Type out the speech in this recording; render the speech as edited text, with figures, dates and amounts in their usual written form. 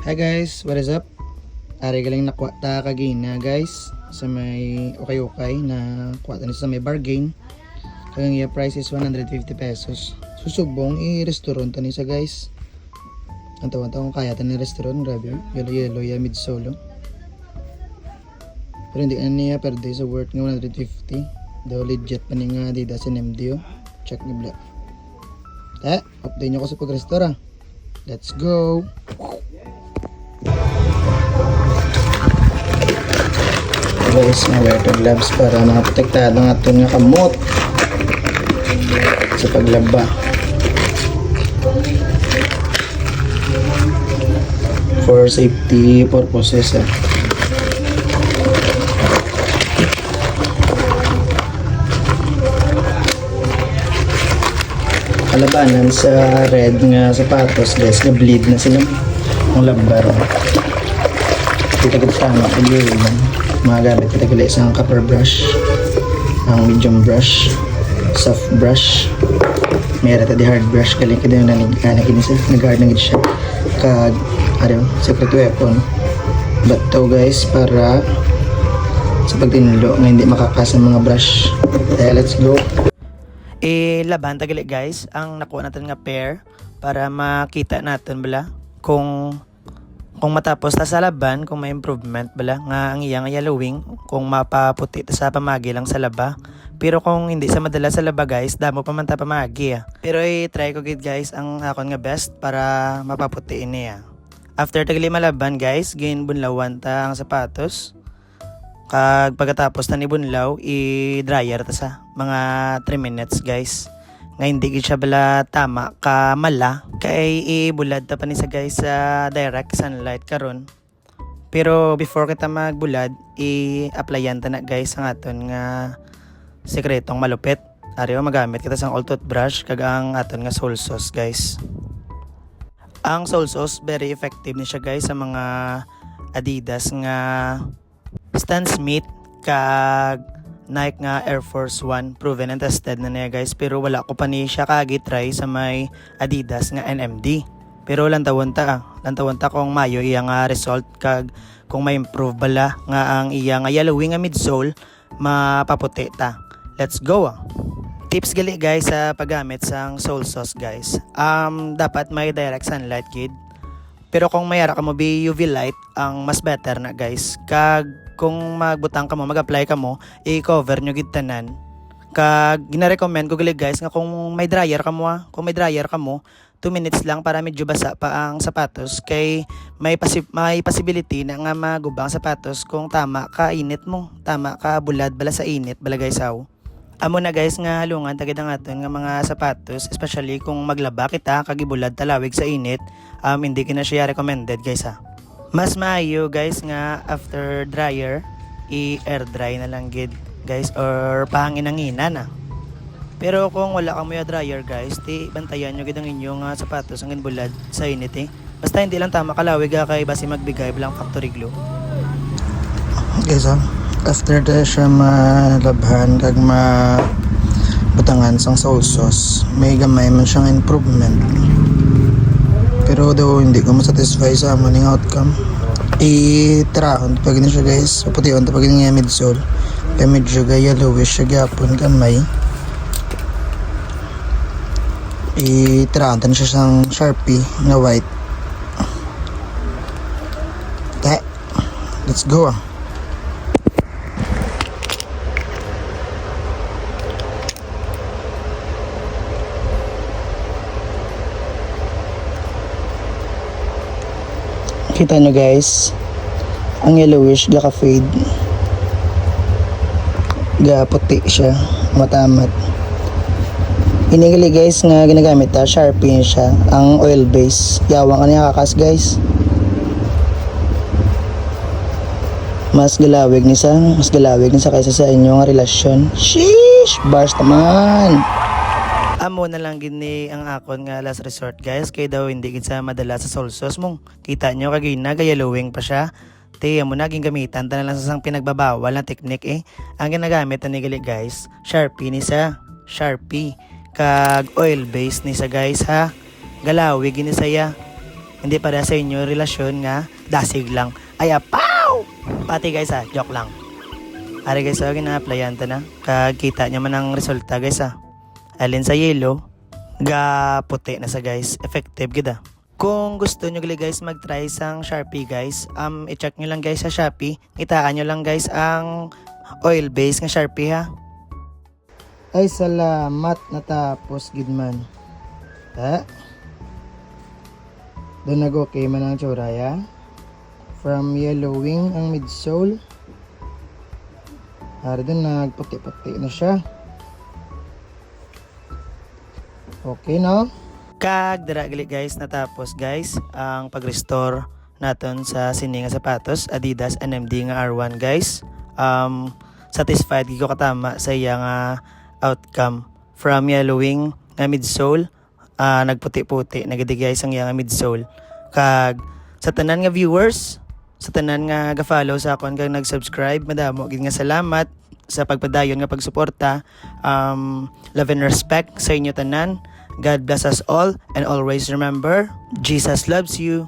Hi guys, what is up? Ari galing nakuha ta kagina guys sa may ukay-ukay na kuha ta ni sa may bargain. Kaya yung price is 150 pesos. Susubong i-restaurant ta ni sa guys. Ang tawag-tawag kung kaya ta ni restaurant, grabe. Yellow ya mid solo. Pero hindi na niya per day sa worth nga 150. Daw legit pa ni nga Adidas and MD. Check ni Black. Update nyo ko sa pag-restaurant. Let's go! Guys, mga wear gloves para maprotektado ng ato nga kamot sa paglaba for safety purposes. Kalabanan sa red nga sapatos guys, na bleed na sila ang labar. Kita tama pag magagamit kita gali isang copper brush, ang medium brush, soft brush, mayroon tadi hard brush galing kita yung nag-hard na siya kag secret weapon but to guys para sa pagtinulo nga hindi makakas ang mga brush. Let's go. Laban tagali guys ang nakuha natin nga pair para makita natin bala kung matapos ta sa laban, kung may improvement bala nga ang iyang yellowing, kung mapaputi ta sa pamagi lang sa laba. Pero kung hindi sa madala sa laba guys, damo pa man ta pamagi. Pero i-try ko gid guys ang akon nga best para mapaputi niya. After tagali malaban guys, gain bunlawan ta ang sapatos. Kag pagkatapos ta ni bunlaw, i-dryer ta sa mga 3 minutes guys. Nga hindi gid siya bala tama ka mala kay ibulad ta pa ni sa guys sa direct sunlight karon. Pero before kita magbulad, i-applyan ta na guys ang aton nga sekretong malupit. Ari magamit kita sang old toothbrush kag ang aton nga soul sauce guys. Ang soul sauce very effective ni siya guys sa mga Adidas nga Stan Smith kag Nike nga Air Force 1, proven and tested na niya guys, pero wala ko pa ni siya try sa may Adidas nga NMD. Pero lantawon ta kung mayo iya nga result kag kung may improve bala nga ang iya nga yellowing nga midsole mapaputi ta. Let's go. Tips gali guys sa paggamit sang soul sauce guys. Dapat may direct sunlight gid. Pero kung mayara ka mo be UV light, ang mas better na guys. Kag kung magbutang ka mo, mag-apply ka mo, i-cover nyo gid tanan. Kag gina-recommend ko gali guys nga kung may dryer ka mo, 2 minutes lang para medyo basa pa ang sapatos kay may possibility na nga magubang sapatos kung tama ka init mo, tama ka bulad bala sa init bala guys aw. Amo na guys nga halungan tagid ang aton nga mga sapatos, especially kung maglaba kita kag ibulad talawig sa init, hindi kina siya recommended guys ha. Mas maayo guys nga after dryer, i-air dry na lang gid guys or pahangin-hanginan na. Pero kung wala kang mga dryer guys, bantayan nyo gid ang inyong sapatos ang bulad sa init Basta hindi lang tama kalawig kay basi magbigay bilang factory glue. Guys after the siya malabhan kag mabutangan sang soul sauce, may gamay man siyang improvement. Pero daw hindi ko masatisfy sa aming outcome. I-trahon pag na siya guys. Putiwan pag nga midsole. Kaya medyo yellowish siya gapon kamay. I-trahon na siya sang Sharpie na white. Let's go Kita nyo guys, ang yellowish fade, puti siya, matamat. Inigali guys nga ginagamit Sharpie siya, ang oil base. Yawang ka niya kakas guys. Mas galawig ni sa kaysa sa inyong relasyon. Sheesh, bars naman. Amo na lang gini ang akon nga last resort guys, kay daw hindi gid sa madala sa soul sauce mong. Kita nyo kagina yellowing pa siya. Amo na gamitan ta na lang sa sang pinagbabawal na technique Ang ginagamit na nigali guys, Sharpie ni sa Sharpie kag oil base ni sa guys ha. Galawig gini saya. hindi para sa inyo relasyon nga dasig lang. Ay apaw! Pati guys joke lang. Ari guys, gina-applyan ta na. Kagkita nyo man ang resulta guys Alin sa yellow, ga puti na sa guys. Effective gida. Kung gusto nyo guys mag-try sang Sharpie guys, i-check nyo lang guys sa Shopee. Itaan nyo lang guys ang oil base nga Sharpie ha. Ay salamat natapos gid man. Doon nag-okay man ang tsura ya. From yellowing ang midsole. Hari doon nagputi-puti na siya. Okay no? Kag dira gali guys natapos guys ang pag-restore naton sa sini nga sapatos Adidas NMD nga R1 guys. Satisfied gid ko katama sa iya nga outcome from yellowing nga midsole nagputi-puti nagadi guys ang iya nga midsole. Kag sa tanan nga viewers, sa tanan nga ga-follow sa akon kag nag-subscribe, madamo gid nga salamat sa pagpadayon nga pagsuporta. Love and respect sa inyo tanan. God bless us all and always remember, Jesus loves you.